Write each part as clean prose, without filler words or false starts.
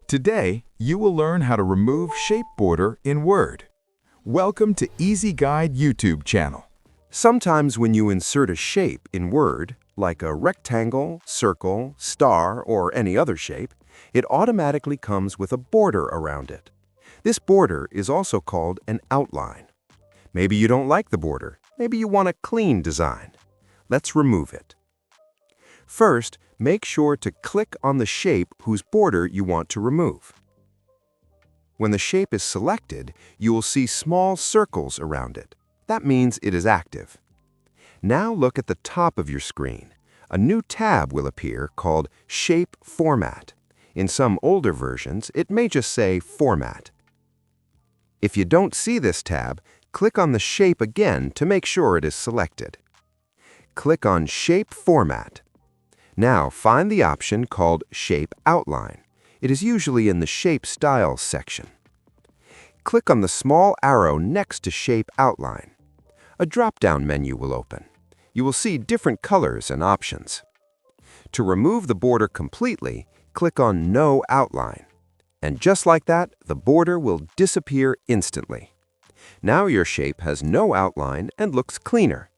Today, you will learn how to remove shape border in Word. Welcome to Easy Guide YouTube channel. Sometimes when you insert a shape in Word, like a rectangle, circle, star, or any other shape, it automatically comes with a border around it. This border is also called an outline. Maybe you don't like the border. Maybe you want a clean design. Let's remove it. First, make sure to click on the shape whose border you want to remove. When the shape is selected, you will see small circles around it. That means it is active. Now look at the top of your screen. A new tab will appear called Shape Format. In some older versions, it may just say Format. If you don't see this tab, click on the shape again to make sure it is selected. Click on Shape Format. Now find the option called Shape Outline. It is usually in the Shape Styles section. Click on the small arrow next to Shape Outline. A drop-down menu will open. You will see different colors and options. To remove the border completely, click on No Outline. And just like that, the border will disappear instantly. Now your shape has no outline and looks cleaner.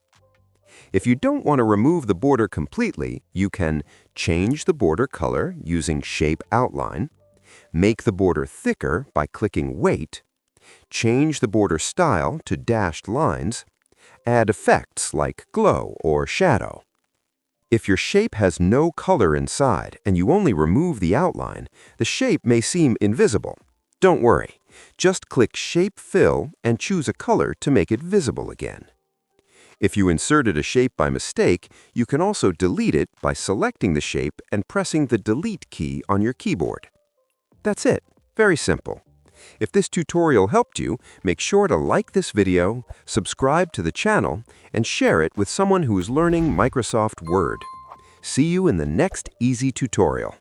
If you don't want to remove the border completely, you can change the border color using Shape Outline, make the border thicker by clicking Weight, change the border style to dashed lines, add effects like glow or shadow. If your shape has no color inside and you only remove the outline, the shape may seem invisible. Don't worry. Just click Shape Fill and choose a color to make it visible again. If you inserted a shape by mistake, you can also delete it by selecting the shape and pressing the Delete key on your keyboard. That's it. Very simple. If this tutorial helped you, make sure to like this video, subscribe to the channel, and share it with someone who is learning Microsoft Word. See you in the next easy tutorial.